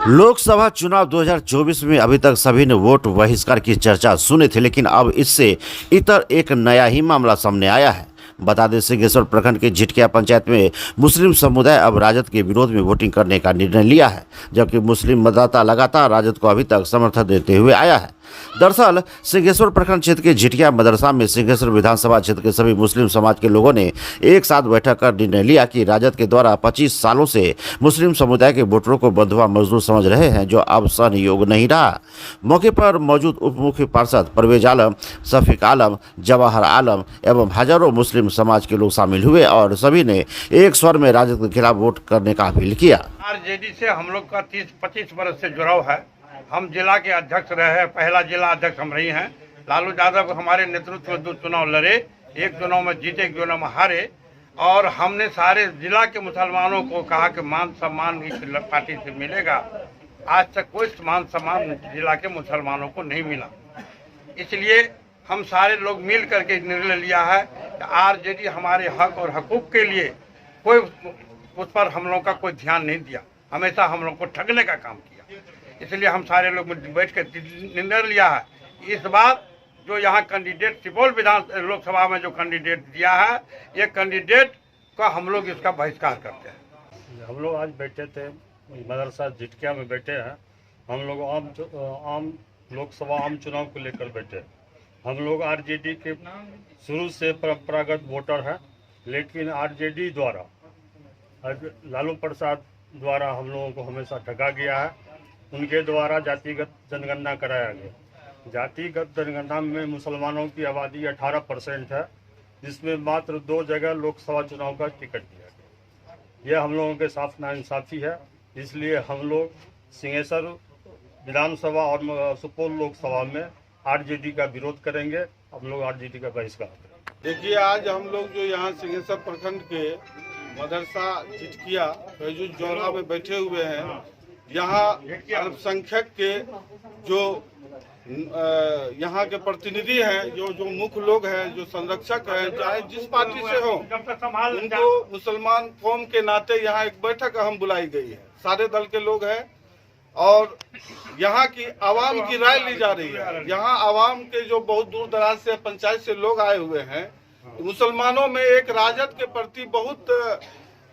लोकसभा चुनाव 2024 में अभी तक सभी ने वोट बहिष्कार की चर्चा सुनी थी, लेकिन अब इससे इतर एक नया ही मामला सामने आया है। बता दें, सिंहेश्वर प्रखंड के झिटकिया पंचायत में मुस्लिम समुदाय अब राजद के विरोध में वोटिंग करने का निर्णय लिया है, जबकि मुस्लिम मतदाता लगातार राजद को अभी तक समर्थन देते हुए आया है। दरअसल सिंहेश्वर प्रखंड क्षेत्र के झिटकिया मदरसा में सिंहेश्वर विधानसभा क्षेत्र के सभी मुस्लिम समाज के लोगों ने एक साथ बैठक कर निर्णय लिया कि राजद के द्वारा 25 सालों से मुस्लिम समुदाय के वोटरों को बंधुआ मजदूर समझ रहे हैं, जो अब सहयोग नहीं रहा। मौके पर मौजूद उप मुख्य पार्षद परवेज आलम, शफीक आलम, जवाहर आलम एवं हजारों मुस्लिम समाज के लोग शामिल हुए और सभी ने एक स्वर में राजद के खिलाफ वोट करने का अपील किया। आरजेडी से हम लोग का 30-25 वर्ष से जुड़ाव है। हम जिला के अध्यक्ष रहे हैं, पहला जिला अध्यक्ष हम रही हैं। लालू यादव हमारे नेतृत्व में 2 चुनाव लड़े, एक चुनाव में जीते, एक चुनाव में हारे, और हमने सारे जिला के मुसलमानों को कहा कि मान सम्मान इस पार्टी से मिलेगा। आज तक कोई मान सम्मान जिला के मुसलमानों को नहीं मिला। इसलिए हम सारे लोग मिल करके निर्णय लिया है कि आरजेडी हमारे हक और हकूक के लिए कोई उस पर हम लोग का कोई ध्यान नहीं दिया, हमेशा हम लोग को ठगने का काम किया। इसलिए हम सारे लोग बैठ कर निर्णय लिया है, इस बार जो यहाँ कैंडिडेट सुपौल विधान लोकसभा में जो कैंडिडेट दिया है, ये कैंडिडेट का हम लोग इसका बहिष्कार करते हैं। हम लोग आज बैठे थे मदरसा झिटकिया में बैठे हैं। हम लोग आम लोकसभा आम चुनाव को लेकर बैठे हैं। हम लोग आरजेडी के शुरू से परंपरागत वोटर हैं, लेकिन आरजेडी द्वारा लालू प्रसाद द्वारा हम लोगों को हमेशा ठगा गया है। उनके द्वारा जातिगत जनगणना कराया गया। जातिगत जनगणना में मुसलमानों की आबादी 18% है, जिसमें मात्र 2 जगह लोकसभा चुनाव का टिकट दिया गया। यह हम लोगों के साथ नाइंसाफ़ी है। इसलिए हम लोग सिंहेश्वर विधानसभा और सुपौल लोकसभा में आरजेडी का विरोध करेंगे। हम लोग आरजेडी का बहिष्कार करेंगे। देखिए, आज हम लोग जो यहाँ सिंहेश्वर प्रखंड के मदरसा झिटकिया फैजुल जोरा में बैठे हुए हैं, यहाँ अल्पसंख्यक के जो यहाँ के प्रतिनिधि हैं, जो मुख्य लोग हैं, जो संरक्षक हैं, चाहे जिस पार्टी से हो, उनको मुसलमान कौम के नाते यहाँ एक बैठक अहम बुलाई गई है। सारे दल के लोग हैं और यहाँ की आवाम की राय ली जा रही है। यहाँ आवाम के जो बहुत दूर दराज से पंचायत से लोग आए हुए हैं, मुसलमानों में एक राजद के प्रति बहुत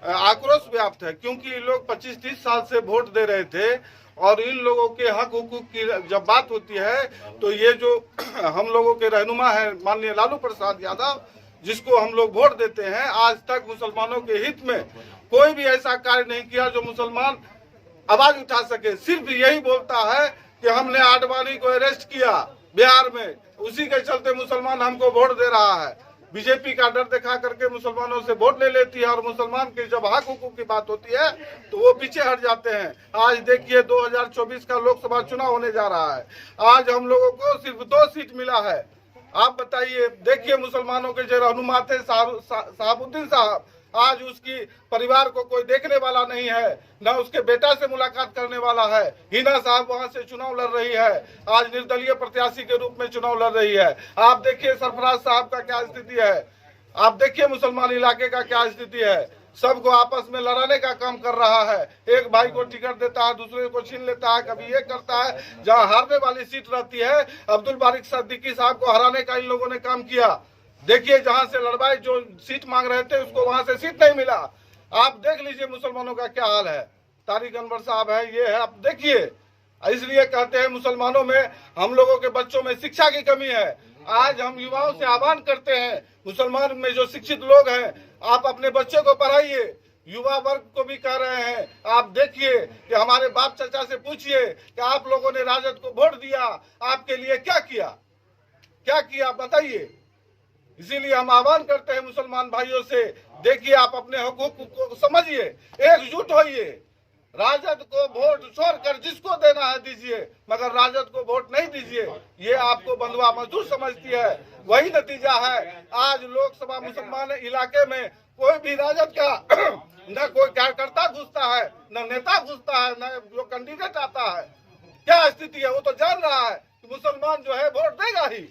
आक्रोश व्याप्त है, क्योंकि ये लोग 25-30 साल से वोट दे रहे थे और इन लोगों के हक हुकूक की जब बात होती है तो ये जो हम लोगों के रहनुमा है माननीय लालू प्रसाद यादव, जिसको हम लोग वोट देते हैं, आज तक मुसलमानों के हित में कोई भी ऐसा कार्य नहीं किया जो मुसलमान आवाज उठा सके। सिर्फ यही बोलता है कि हमने आडवाणी को अरेस्ट किया बिहार में, उसी के चलते मुसलमान हमको वोट दे रहा है। बीजेपी का डर दिखा करके मुसलमानों से वोट ले लेती है और मुसलमान के जब हक हुकूक की बात होती है तो वो पीछे हट जाते हैं। आज देखिए 2024 का लोकसभा चुनाव होने जा रहा है। आज हम लोगों को सिर्फ 2 सीट मिला है। आप बताइए, देखिए मुसलमानों के जो रहनुमा थे साहबुद्दीन साहब, आज उसकी परिवार को कोई देखने वाला नहीं है, न उसके बेटा से मुलाकात करने वाला है। हिना साहब वहां से चुनाव लड़ रही है, आज निर्दलीय प्रत्याशी के रूप में चुनाव लड़ रही है। आप देखिए सरफराज साहब का क्या स्थिति है, आप देखिए मुसलमान इलाके का क्या स्थिति है। सबको आपस में लड़ाने का काम कर रहा है। एक भाई को टिकट देता है, दूसरे को छीन लेता है, कभी ये करता है। जहाँ हारने वाली सीट रहती है, अब्दुल बारिक सिद्दीकी साहब को हराने का इन लोगों ने काम किया। देखिए, जहां से लड़वाई जो सीट मांग रहे थे उसको वहां से सीट नहीं मिला। आप देख लीजिए मुसलमानों का क्या हाल है। तारिक अनवर साहब है, ये है, आप देखिए। इसलिए कहते हैं मुसलमानों में, हम लोगों के बच्चों में शिक्षा की कमी है। आज हम युवाओं से आह्वान करते हैं, मुसलमान में जो शिक्षित लोग हैं, आप अपने बच्चे को पढ़ाइए। युवा वर्ग को भी कह रहे हैं, आप देखिए कि हमारे बाप चाचा से पूछिए कि आप लोगों ने राजद को वोट दिया, आपके लिए क्या किया बताइए। इसीलिए हम आह्वान करते हैं मुसलमान भाइयों से, देखिए आप अपने हकूक को समझिए, एकजुट होइए। राजद को वोट छोड़कर जिसको देना है दीजिए, मगर राजद को वोट नहीं दीजिए। ये आपको बंधुआ मजदूर समझती है, वही नतीजा है। आज लोकसभा मुसलमान इलाके में कोई भी राजद का न कोई कार्यकर्ता घुसता है, न नेता घुसता है, न जो कैंडिडेट आता है। क्या स्थिति है, वो तो जान रहा है कि मुसलमान जो है वोट देगा ही।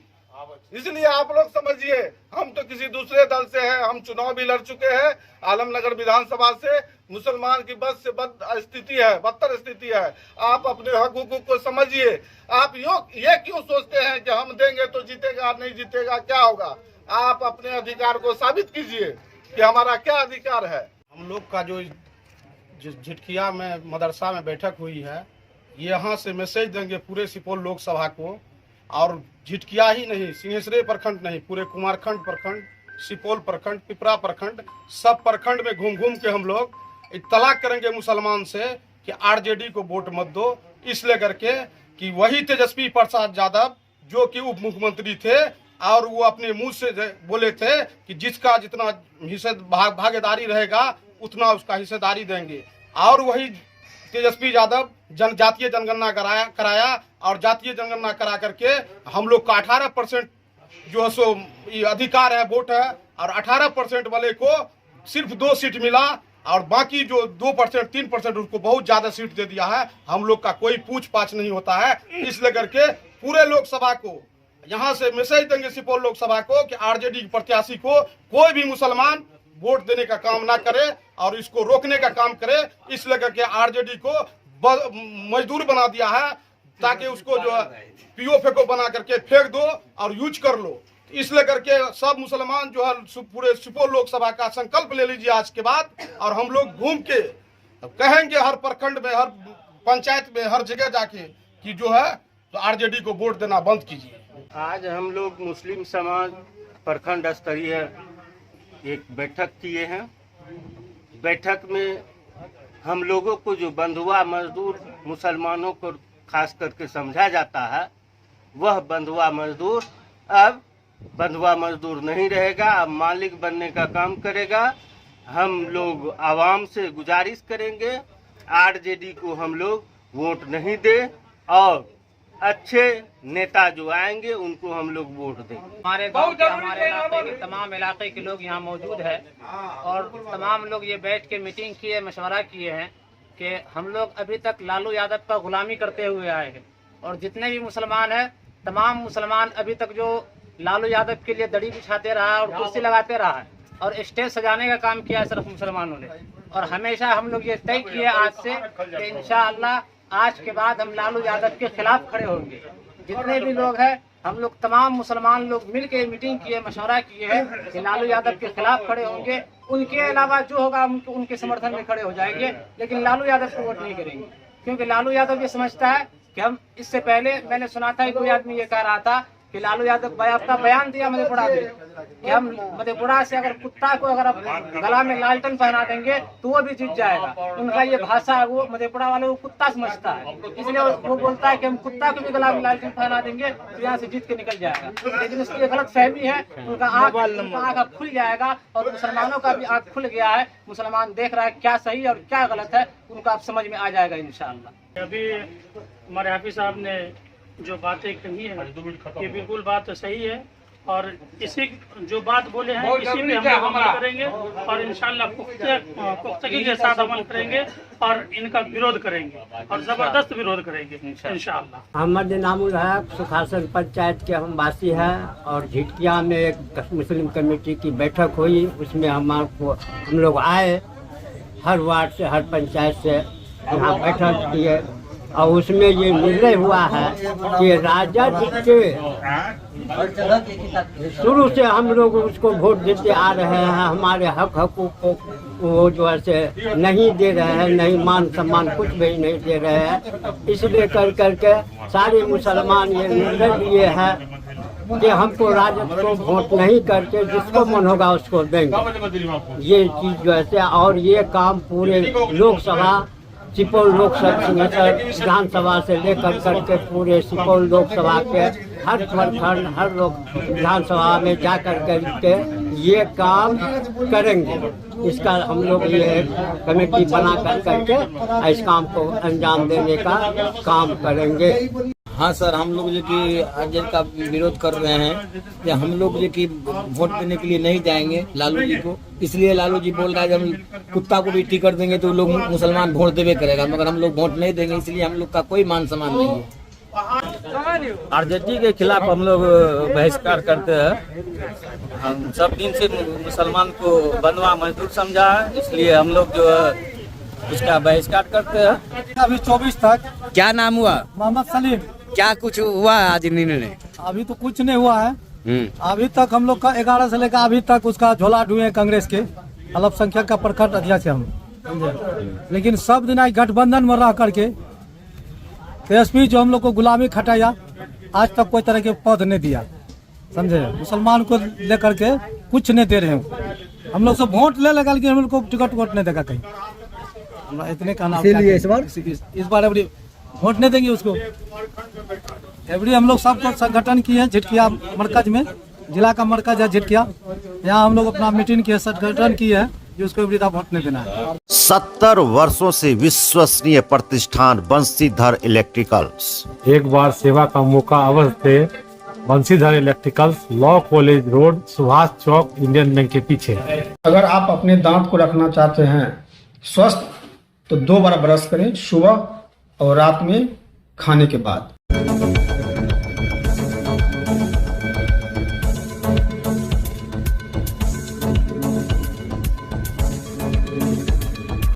इसलिए आप लोग समझिए, हम तो किसी दूसरे दल से हैं, हम चुनाव भी लड़ चुके हैं आलमनगर विधानसभा से। मुसलमान की बद से बद स्थिति है, बदतर स्थिति है। आप अपने हक हुकूक को समझिए। आप ये क्यों सोचते हैं कि हम देंगे तो जीतेगा, नहीं जीतेगा क्या होगा? आप अपने अधिकार को साबित कीजिए कि हमारा क्या अधिकार है। हम लोग का जो झिटकिया में मदरसा में बैठक हुई है, यहाँ से मैसेज देंगे पूरे सुपौल लोकसभा को, और झिटकिया ही नहीं, सिंहेश्वरी प्रखंड नहीं, पूरे कुमारखंड प्रखंड, सुपौल प्रखंड, पिपरा प्रखंड, सब प्रखंड में घूम घूम के हम लोग इत्तला करेंगे मुसलमान से कि आरजेडी को वोट मत दो, इसलिए करके कि वही तेजस्वी प्रसाद यादव जो कि उप मुख्यमंत्री थे, और वो अपने मुंह से बोले थे कि जिसका जितना भागीदारी रहेगा उतना उसका हिस्सेदारी देंगे। और वही तेजस्वी यादव जातीय जनगणना कराया और जातीय जनगणना करा करके हम लोग का 18% जो है सो अधिकार है, वोट है, और 18% वाले को सिर्फ 2 सीट मिला, और बाकी जो 2% 3% उसको बहुत ज्यादा सीट दे दिया है। हम लोग का कोई पूछ पाछ नहीं होता है। इसलिए करके पूरे लोकसभा को यहाँ से मैसेज देंगे सुपौल लोकसभा को कि आरजेडी प्रत्याशी को कोई भी मुसलमान वोट देने का काम ना करे और इसको रोकने का काम करे। इसलिए करके आरजेडी को मजदूर बना दिया है, ताकि उसको जो है पीओ बना करके फेंक दो और यूज कर लो। इसलिए करके सब मुसलमान जो है पूरे सुपौल लोकसभा का संकल्प ले लीजिए आज के बाद, और हम लोग घूम के कहेंगे हर प्रखंड में, हर पंचायत में, हर जगह जाके कि जो है तो आरजेडी को वोट देना बंद कीजिए। आज हम लोग मुस्लिम समाज प्रखंड स्तरीय एक बैठक किए हैं। बैठक में हम लोगों को जो बंधुआ मजदूर मुसलमानों को खास करके समझा जाता है, वह बंधुआ मजदूर अब बंधुआ मजदूर नहीं रहेगा, अब मालिक बनने का काम करेगा। हम लोग आवाम से गुजारिश करेंगे आरजेडी को हम लोग वोट नहीं दें, और अच्छे नेता जो आएंगे उनको हम लोग वोट दें। हमारे गांव के, हमारे इलाके के तमाम इलाके के लोग यहाँ मौजूद है, और तमाम लोग ये बैठ के मीटिंग किए, मशवरा किए हैं कि हम लोग अभी तक लालू यादव का गुलामी करते हुए आए हैं, और जितने भी मुसलमान हैं तमाम मुसलमान अभी तक जो लालू यादव के लिए दड़ी बिछाते रहा और कुर्सी लगाते रहा है और स्टेज सजाने का काम किया है सिर्फ मुसलमानों ने। और हमेशा हम लोग ये तय किए आज से कि इंशाअल्लाह आज के बाद हम लालू यादव के खिलाफ खड़े होंगे। जितने भी लोग हैं हम लोग तमाम मुसलमान लोग मिल के मीटिंग किए, मशवरा किए हैं कि लालू यादव के खिलाफ खड़े होंगे। उनके अलावा जो होगा उनके समर्थन में खड़े हो जाएंगे, लेकिन लालू यादव को वोट नहीं करेंगे, क्योंकि लालू यादव ये समझता है कि हम इससे पहले मैंने सुना था कोई आदमी ये कह रहा था कि लालू यादव आपका बयान दिया मधेपुरा में कि हम मधेपुरा से अगर कुत्ता को अगर गला में लालटन पहना देंगे तो वो भी जीत जाएगा। उनका ये भाषा वो मधेपुरा वाले वो कुत्ता समझता है, इसलिए वो बोलता है कि हम कुत्ता को भी गला में लालटन पहना देंगे तो यहाँ से जीत के निकल जाएगा। लेकिन उसकी गलत फहमी है, उनका आँख खुल जाएगा और मुसलमानों का भी आँख खुल गया है। मुसलमान देख रहा है क्या सही और क्या गलत है, उनका आप समझ में आ जाएगा इंशाअल्लाह। अभी हमारे हाफिज साहब ने जो बातें कही है ये बिल्कुल बात सही है, और इसी जो बात बोले हैं इसी पे हम लोग अमल करेंगे और इंशाअल्लाह पुख्तगी के साथ अमल करेंगे और इनका विरोध करेंगे और जबरदस्त विरोध करेंगे इंशाअल्लाह। मोहम्मद इनामुल हक सुखासन पंचायत के हम वासी हैं, और झिटकिया में एक मुस्लिम कमेटी की बैठक हुई, उसमें हम लोग आए, हर वार्ड से, हर पंचायत से यहाँ बैठक किए, और उसमें ये निर्णय हुआ है कि राजद के शुरू से हम लोग उसको वोट देते आ रहे हैं, हमारे हक हकूक को वो जो है से नहीं दे रहे हैं, नहीं मान सम्मान कुछ भी नहीं दे रहे हैं। इसलिए कर करके सारे मुसलमान ये निर्णय लिए हैं कि हमको राजद को वोट नहीं करके जिसको मन होगा उसको देंगे। ये चीज जो है, और ये काम पूरे लोकसभा सुपौल लोकसभा विधानसभा से लेकर करके पूरे सुपौल लोकसभा के हर प्रखंड, हर लोक विधानसभा में जाकर करके ये काम करेंगे। इसका हम लोग ये कमेटी बना कर करके इस काम को अंजाम देने का काम करेंगे। हाँ सर, हम लोग जो कि आरजेडी का विरोध कर रहे हैं कि हम लोग जो कि वोट देने के लिए नहीं जाएंगे लालू जी को, इसलिए लालू जी बोल रहा है कि हम कुत्ता को भी टिकट देंगे तो लोग मुसलमान वोट देवे करेगा, मगर हम लोग वोट नहीं देंगे, इसलिए हम लोग का कोई मान सम्मान नहीं है। आरजेडी के खिलाफ हम लोग बहिष्कार करते हैं। हम सब दिन से मुसलमान को बंधुआ मजदूर समझा है, इसलिए हम लोग जो है उसका बहिष्कार करते हैं। अभी 24 तक। क्या नाम हुआ? मोहम्मद सलीम। क्या कुछ हुआ आज निर्णय? अभी तो कुछ नहीं हुआ है। अभी तक हम लोग का 11 से लेकर अभी तक उसका झोला ढूंढे कांग्रेस के अल्पसंख्यक का प्रखंड अध्यक्ष हम, लेकिन सब दिन आज गठबंधन में रह करके तेजस्वी जो हम लोग को गुलामी खटाया, आज तक कोई तरह के पद नहीं दिया, समझे। मुसलमान को लेकर के कुछ नहीं दे रहे हैं। हम लोग सब वोट ले लगा, लेकिन हम लोग को टिकट वोट नहीं देगा कहीं। हम इतने कहना, इसीलिए इस बार अभी वोट नहीं देंगे उसको। एवरी हम लोग सबको संगठन किए हैं झिटकिया मरकज में, जिला का मरकज है झिटकिया, यहाँ हम लोग अपना मीटिंग किए, संगठन किए हैं कि उसको एवरी वोट नहीं देना है। 70 वर्षों से विश्वसनीय प्रतिष्ठान बंसीधर इलेक्ट्रिकल्स। एक बार सेवा का मौका अवश्य थे। Bansidhar electricals, law college road, Subhash Chowk, Indian Bank के पीछे। अगर आप अपने दांत को रखना चाहते हैं स्वस्थ तो 2 बार ब्रश करें, सुबह और रात में खाने के बाद।